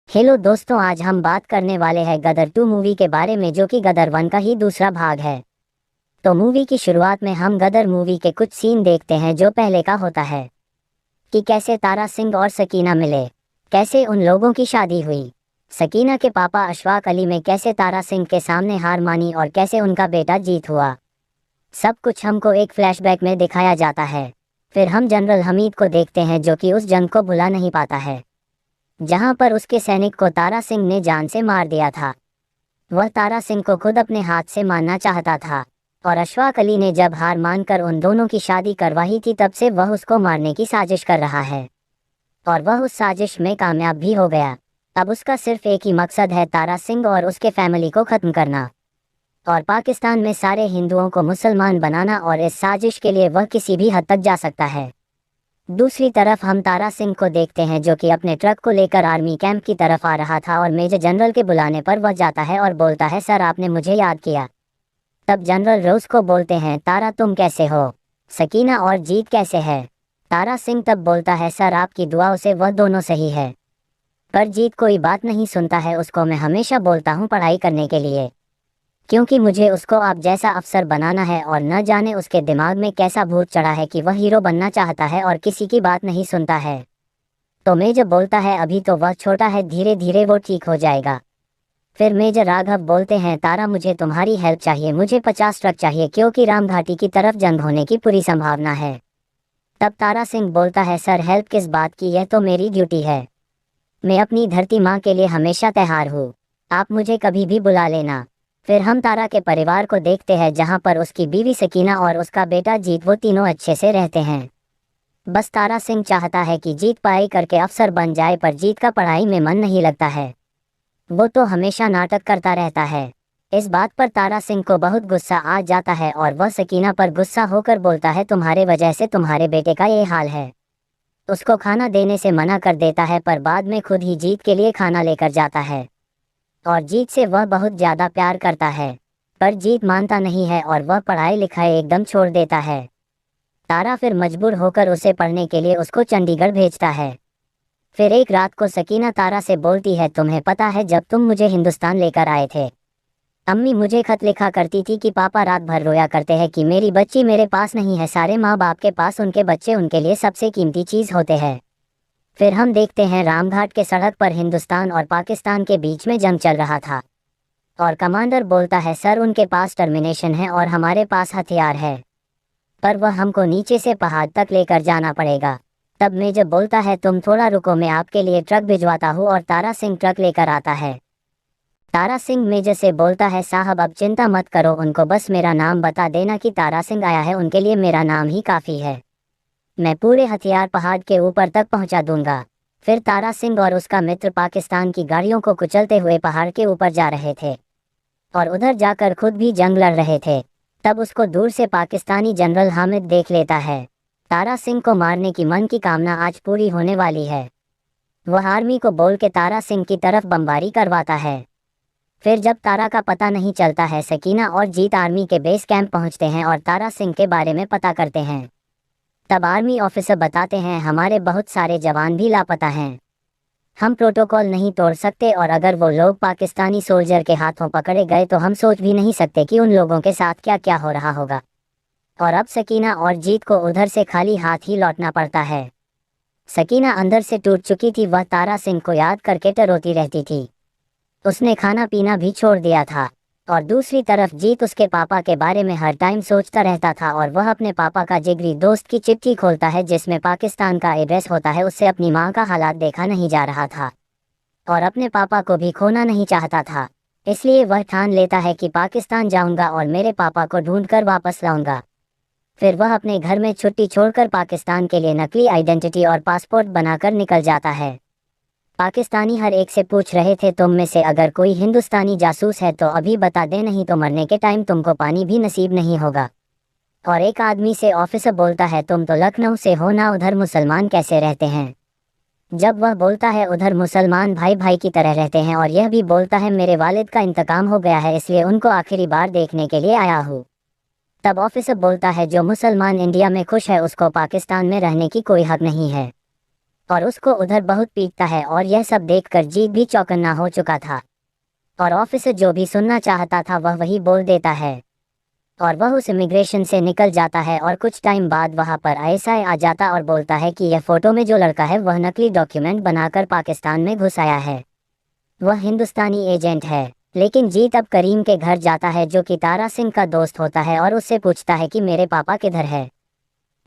Hello दोस्तों, आज हम बात करने वाले हैं गदर 2 मूवी के बारे में, जो कि गदर 1 का ही दूसरा भाग है। तो मूवी की शुरुआत में हम गदर मूवी के कुछ सीन देखते हैं जो पहले का होता है कि कैसे तारा सिंह और सकीना मिले, कैसे उन लोगों की शादी हुई, सकीना के पापा अशफाक अली में कैसे तारा सिंह के सामने हार मानी और कैसे उनका बेटा जीत हुआ। सब कुछ हमको एक फ्लैशबैक में दिखाया जाता है। फिर हम जनरल हमीद को देखते हैं जो कि उस जंग को भुला नहीं पाता है जहां पर उसके सैनिक को तारा सिंह ने जान से मार दिया था। वह तारा सिंह को खुद अपने हाथ से मारना चाहता था और अशफाक अली ने जब हार मानकर उन दोनों की शादी करवाई थी, तब से वह उसको मारने की साजिश कर रहा है और वह उस साजिश में कामयाब भी हो गया। अब उसका सिर्फ एक ही मकसद है, तारा सिंह और उसके फैमिली को ख़त्म करना और पाकिस्तान में सारे हिंदुओं को मुसलमान बनाना, और इस साजिश के लिए वह किसी भी हद तक जा सकता है। दूसरी तरफ हम तारा सिंह को देखते हैं जो कि अपने ट्रक को लेकर आर्मी कैंप की तरफ आ रहा था और मेजर जनरल के बुलाने पर वह जाता है और बोलता है, सर आपने मुझे याद किया। तब जनरल रोज को बोलते हैं, तारा तुम कैसे हो, सकीना और जीत कैसे है। तारा सिंह तब बोलता है, सर आपकी दुआओं से वह दोनों सही है। पर जीत कोई बात नहीं सुनता है। उसको मैं हमेशा बोलता हूँ पढ़ाई करने के लिए, क्योंकि मुझे उसको आप जैसा अफसर बनाना है, और न जाने उसके दिमाग में कैसा भूत चढ़ा है कि वह हीरो बनना चाहता है और किसी की बात नहीं सुनता है। तो मेजर बोलता है, अभी तो वह छोटा है, धीरे धीरे वो ठीक हो जाएगा। फिर मेजर राघव बोलते हैं, तारा मुझे तुम्हारी हेल्प चाहिए, मुझे 50 ट्रक चाहिए क्योंकि रामघाटी की तरफ जंग होने की पूरी संभावना है। तब तारा सिंह बोलता है, सर हेल्प किस बात की, यह तो मेरी ड्यूटी है। मैं अपनी धरती माँ के लिए हमेशा तैयार हूँ, आप मुझे कभी भी बुला लेना। फिर हम तारा के परिवार को देखते हैं जहाँ पर उसकी बीवी सकीना और उसका बेटा जीत, वो तीनों अच्छे से रहते हैं। बस तारा सिंह चाहता है कि जीत पढ़ाई करके अफसर बन जाए, पर जीत का पढ़ाई में मन नहीं लगता है, वो तो हमेशा नाटक करता रहता है। इस बात पर तारा सिंह को बहुत गुस्सा आ जाता है और वह सकीना पर गुस्सा होकर बोलता है, तुम्हारे वजह से तुम्हारे बेटे का ये हाल है। उसको खाना देने से मना कर देता है, पर बाद में खुद ही जीत के लिए खाना लेकर जाता है और जीत से वह बहुत ज़्यादा प्यार करता है। पर जीत मानता नहीं है और वह पढ़ाई लिखाई एकदम छोड़ देता है। तारा फिर मजबूर होकर उसे पढ़ने के लिए उसको चंडीगढ़ भेजता है। फिर एक रात को सकीना तारा से बोलती है, तुम्हें पता है जब तुम मुझे हिंदुस्तान लेकर आए थे, अम्मी मुझे खत लिखा करती थी कि पापा रात भर रोया करते हैं कि मेरी बच्ची मेरे पास नहीं है। सारे माँ बाप के पास उनके बच्चे उनके लिए सबसे कीमती चीज़ होते हैं। फिर हम देखते हैं रामघाट के सड़क पर हिंदुस्तान और पाकिस्तान के बीच में जंग चल रहा था और कमांडर बोलता है, सर उनके पास टर्मिनेशन है और हमारे पास हथियार है, पर वह हमको नीचे से पहाड़ तक लेकर जाना पड़ेगा। तब मेजर बोलता है, तुम थोड़ा रुको, मैं आपके लिए ट्रक भिजवाता हूँ, और तारा सिंह ट्रक लेकर आता है। तारा सिंह मेजर से बोलता है, साहब अब चिंता मत करो, उनको बस मेरा नाम बता देना कि तारा सिंह आया है, उनके लिए मेरा नाम ही काफ़ी है, मैं पूरे हथियार पहाड़ के ऊपर तक पहुंचा दूंगा। फिर तारा सिंह और उसका मित्र पाकिस्तान की गाड़ियों को कुचलते हुए पहाड़ के ऊपर जा रहे थे और उधर जाकर खुद भी जंग लड़ रहे थे। तब उसको दूर से पाकिस्तानी जनरल हामिद देख लेता है। तारा सिंह को मारने की मन की कामना आज पूरी होने वाली है। वह आर्मी को बोल के तारा सिंह की तरफ बमबारी करवाता है। फिर जब तारा का पता नहीं चलता है, सकीना और जीत आर्मी के बेस कैंप पहुंचते हैं और तारा सिंह के बारे में पता करते हैं। तब आर्मी ऑफिसर बताते हैं, हमारे बहुत सारे जवान भी लापता हैं, हम प्रोटोकॉल नहीं तोड़ सकते, और अगर वो लोग पाकिस्तानी सोल्जर के हाथों पकड़े गए तो हम सोच भी नहीं सकते कि उन लोगों के साथ क्या क्या हो रहा होगा। और अब सकीना और जीत को उधर से खाली हाथ ही लौटना पड़ता है। सकीना अंदर से टूट चुकी थी, वह तारा सिंह को याद करके टरोती रहती थी। उसने खाना पीना भी छोड़ दिया था और दूसरी तरफ जीत उसके पापा के बारे में हर टाइम सोचता रहता था, और वह अपने पापा का जिगरी दोस्त की चिट्ठी खोलता है जिसमें पाकिस्तान का एड्रेस होता है। उससे अपनी माँ का हालात देखा नहीं जा रहा था और अपने पापा को भी खोना नहीं चाहता था, इसलिए वह ठान लेता है कि पाकिस्तान जाऊंगा और मेरे पापा को ढूंढकर वापस लाऊंगा। फिर वह अपने घर में छुट्टी छोड़कर पाकिस्तान के लिए नकली आइडेंटिटी और पासपोर्ट बनाकर निकल जाता है। पाकिस्तानी हर एक से पूछ रहे थे, तुम में से अगर कोई हिंदुस्तानी जासूस है तो अभी बता दे, नहीं तो मरने के टाइम तुमको पानी भी नसीब नहीं होगा। और एक आदमी से ऑफिसर बोलता है, तुम तो लखनऊ से हो ना, उधर मुसलमान कैसे रहते हैं। जब वह बोलता है, उधर मुसलमान भाई भाई की तरह रहते हैं, और यह भी बोलता है, मेरे वालिद का इंतकाम हो गया है इसलिए उनको आखिरी बार देखने के लिए आया हूँ। तब ऑफिसर बोलता है, जो मुसलमान इंडिया में खुश है उसको पाकिस्तान में रहने की कोई हक नहीं है। और उसको उधर बहुत पीटता है और यह सब देखकर जीत भी चौकन्ना हो चुका था। और ऑफिसर जो भी सुनना चाहता था वह वही बोल देता है और वह उस इमिग्रेशन से निकल जाता है और कुछ टाइम बाद वहां पर आईएसआई आ जाता और बोलता है कि यह फोटो में जो लड़का है वह नकली डॉक्यूमेंट बनाकर पाकिस्तान में घुस आया है, वह हिंदुस्तानी एजेंट है। लेकिन जीत अब करीम के घर जाता है जो कि तारा सिंह का दोस्त होता है और उससे पूछता है कि मेरे पापा किधर है।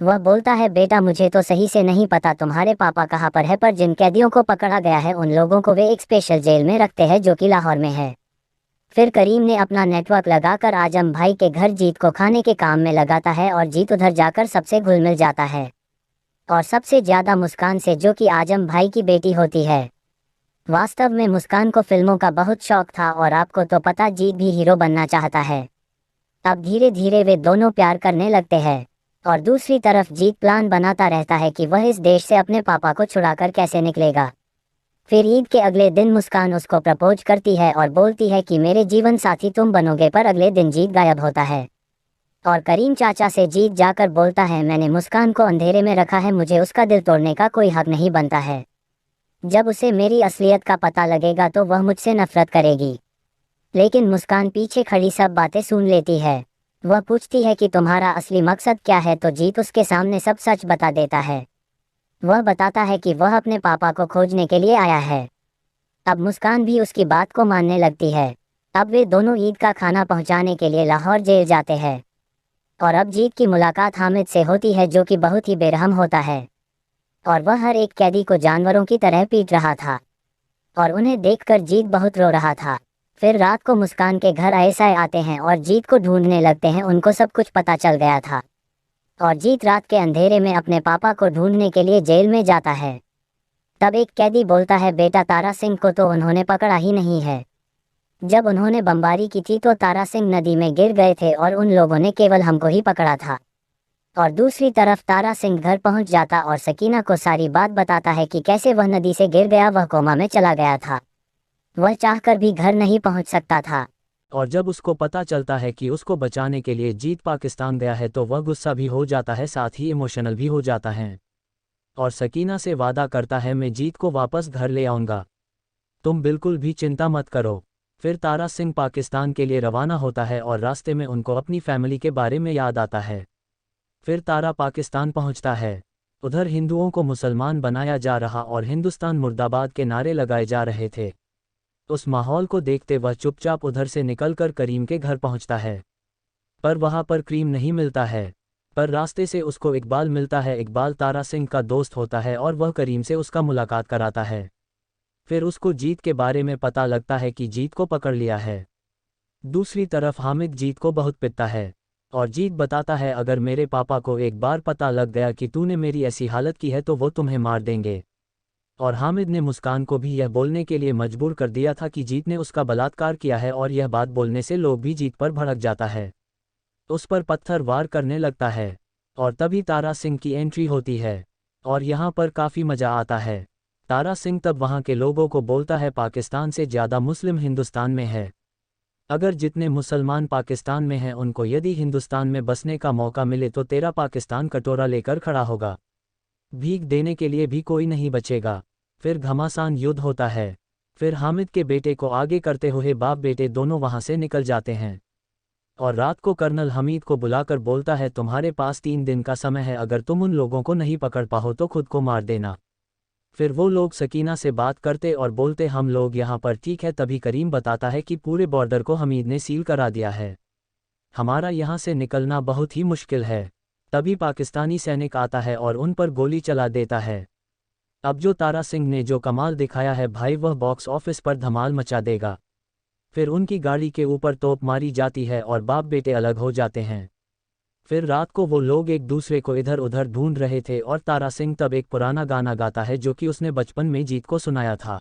वह बोलता है बेटा मुझे तो सही से नहीं पता तुम्हारे पापा कहाँ पर है, पर जिन कैदियों को पकड़ा गया है उन लोगों को वे एक स्पेशल जेल में रखते हैं जो कि लाहौर में है। फिर करीम ने अपना नेटवर्क लगाकर आजम भाई के घर जीत को खाने के काम में लगाता है और जीत उधर जाकर सबसे घुल मिल जाता है और सबसे ज्यादा मुस्कान से जो कि आजम भाई की बेटी होती है। वास्तव में मुस्कान को फिल्मों का बहुत शौक था और आपको तो पता जीत भी हीरो बनना चाहता है। अब धीरे धीरे वे दोनों प्यार करने लगते हैं और दूसरी तरफ जीत प्लान बनाता रहता है कि वह इस देश से अपने पापा को छुड़ाकर कैसे निकलेगा। फिर ईद के अगले दिन मुस्कान उसको प्रपोज करती है और बोलती है कि मेरे जीवन साथी तुम बनोगे, पर अगले दिन जीत गायब होता है और करीम चाचा से जीत जाकर बोलता है मैंने मुस्कान को अंधेरे में रखा है, मुझे उसका दिल तोड़ने का कोई हक नहीं बनता है। जब उसे मेरी असलियत का पता लगेगा तो वह मुझसे नफरत करेगी। लेकिन मुस्कान पीछे खड़ी सब बातें सुन लेती है। वह पूछती है कि तुम्हारा असली मकसद क्या है, तो जीत उसके सामने सब सच बता देता है। वह बताता है कि वह अपने पापा को खोजने के लिए आया है। अब मुस्कान भी उसकी बात को मानने लगती है। अब वे दोनों ईद का खाना पहुंचाने के लिए लाहौर जेल जाते हैं और अब जीत की मुलाकात हामिद से होती है जो कि बहुत ही बेरहम होता है और वह हर एक कैदी को जानवरों की तरह पीट रहा था और उन्हें देखकर जीत बहुत रो रहा था। फिर रात को मुस्कान के घर आईएसआई आते हैं और जीत को ढूंढने लगते हैं, उनको सब कुछ पता चल गया था और जीत रात के अंधेरे में अपने पापा को ढूंढने के लिए जेल में जाता है। तब एक कैदी बोलता है बेटा तारा सिंह को तो उन्होंने पकड़ा ही नहीं है, जब उन्होंने बमबारी की थी तो तारा सिंह नदी में गिर गए थे और उन लोगों ने केवल हमको ही पकड़ा था। और दूसरी तरफ तारा सिंह घर पहुंच जाता और सकीना को सारी बात बताता है कि कैसे वह नदी से गिर गया, वह कोमा में चला गया था, वह चाहकर भी घर नहीं पहुंच सकता था। और जब उसको पता चलता है कि उसको बचाने के लिए जीत पाकिस्तान गया है तो वह गुस्सा भी हो जाता है, साथ ही इमोशनल भी हो जाता है और सकीना से वादा करता है मैं जीत को वापस घर ले आऊँगा, तुम बिल्कुल भी चिंता मत करो। फिर तारा सिंह पाकिस्तान के लिए रवाना होता है और रास्ते में उनको अपनी फैमिली के बारे में याद आता है। फिर तारा पाकिस्तान पहुंचता है। उधर हिंदुओं को मुसलमान बनाया जा रहा और हिंदुस्तान मुर्दाबाद के नारे लगाए जा रहे थे। उस माहौल को देखते वह चुपचाप उधर से निकलकर करीम के घर पहुंचता है, पर वहां पर करीम नहीं मिलता है। पर रास्ते से उसको इकबाल मिलता है। इकबाल तारा सिंह का दोस्त होता है और वह करीम से उसका मुलाकात कराता है। फिर उसको जीत के बारे में पता लगता है कि जीत को पकड़ लिया है। दूसरी तरफ हामिद जीत को बहुत पिटता है और जीत बताता है अगर मेरे पापा को एक बार पता लग गया कि तूने मेरी ऐसी हालत की है तो वो तुम्हें मार देंगे। और हामिद ने मुस्कान को भी यह बोलने के लिए मजबूर कर दिया था कि जीत ने उसका बलात्कार किया है और यह बात बोलने से लोग भी जीत पर भड़क जाता है, उस पर पत्थर वार करने लगता है। और तभी तारा सिंह की एंट्री होती है और यहाँ पर काफ़ी मज़ा आता है। तारा सिंह तब वहाँ के लोगों को बोलता है पाकिस्तान से ज़्यादा मुस्लिम हिंदुस्तान में है, अगर जितने मुसलमान पाकिस्तान में हैं उनको यदि हिंदुस्तान में बसने का मौका मिले तो तेरा पाकिस्तान कटोरा लेकर खड़ा होगा, भीख देने के लिए भी कोई नहीं बचेगा। फिर घमासान युद्ध होता है। फिर हामिद के बेटे को आगे करते हुए बाप बेटे दोनों वहां से निकल जाते हैं और रात को कर्नल हमीद को बुलाकर बोलता है तुम्हारे पास 3 दिन का समय है, अगर तुम उन लोगों को नहीं पकड़ पाओ तो खुद को मार देना। फिर वो लोग सकीना से बात करते और बोलते हम लोग यहाँ पर ठीक है। तभी करीम बताता है कि पूरे बॉर्डर को हमीद ने सील करा दिया है, हमारा यहाँ से निकलना बहुत ही मुश्किल है। तभी पाकिस्तानी सैनिक आता है और उन पर गोली चला देता है। अब जो तारा सिंह ने जो कमाल दिखाया है भाई, वह बॉक्स ऑफिस पर धमाल मचा देगा। फिर उनकी गाड़ी के ऊपर तोप मारी जाती है और बाप बेटे अलग हो जाते हैं। फिर रात को वो लोग एक दूसरे को इधर उधर ढूंढ रहे थे और तारा सिंह तब एक पुराना गाना गाता है जो कि उसने बचपन में जीत को सुनाया था।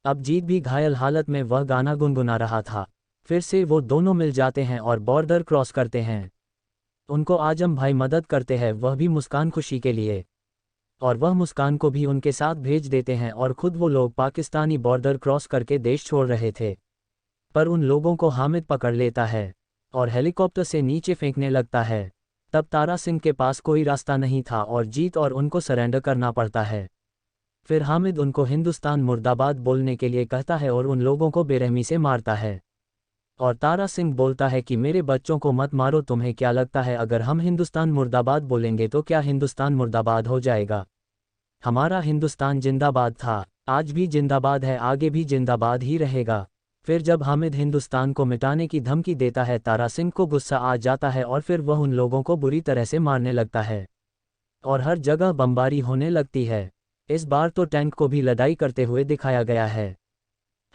अब जीत भी घायल हालत में वह गाना गुनगुना रहा था। फिर से वो दोनों मिल जाते हैं और बॉर्डर क्रॉस करते हैं। उनको आजम भाई मदद करते हैं, वह भी मुस्कान खुशी के लिए, और वह मुस्कान को भी उनके साथ भेज देते हैं और खुद वो लोग पाकिस्तानी बॉर्डर क्रॉस करके देश छोड़ रहे थे। पर उन लोगों को हामिद पकड़ लेता है और हेलीकॉप्टर से नीचे फेंकने लगता है। तब तारा सिंह के पास कोई रास्ता नहीं था और जीत और उनको सरेंडर करना पड़ता है। फिर हामिद उनको हिंदुस्तान मुर्दाबाद बोलने के लिए कहता है और उन लोगों को बेरहमी से मारता है। और तारा सिंह बोलता है कि मेरे बच्चों को मत मारो, तुम्हें क्या लगता है अगर हम हिंदुस्तान मुर्दाबाद बोलेंगे तो क्या हिंदुस्तान मुर्दाबाद हो जाएगा? हमारा हिंदुस्तान जिंदाबाद था, आज भी जिंदाबाद है, आगे भी जिंदाबाद ही रहेगा। फिर जब हामिद हिंदुस्तान को मिटाने की धमकी देता है, तारा सिंह को गुस्सा आ जाता है और फिर वह उन लोगों को बुरी तरह से मारने लगता है और हर जगह बमबारी होने लगती है। इस बार तो टैंक को भी लड़ाई करते हुए दिखाया गया है।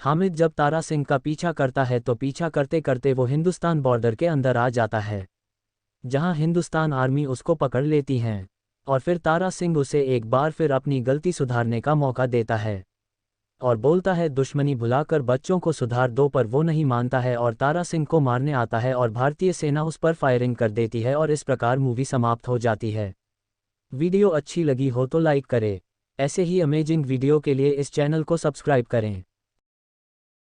हामिद जब तारा सिंह का पीछा करता है तो पीछा करते करते वो हिंदुस्तान बॉर्डर के अंदर आ जाता है, जहां हिंदुस्तान आर्मी उसको पकड़ लेती है और फिर तारा सिंह उसे एक बार फिर अपनी गलती सुधारने का मौका देता है और बोलता है दुश्मनी भुलाकर बच्चों को सुधार दो, पर वो नहीं मानता है और तारा सिंह को मारने आता है और भारतीय सेना उस पर फायरिंग कर देती है और इस प्रकार मूवी समाप्त हो जाती है। वीडियो अच्छी लगी हो तो लाइक करें। ऐसे ही अमेजिंग वीडियो के लिए इस चैनल को सब्सक्राइब करें।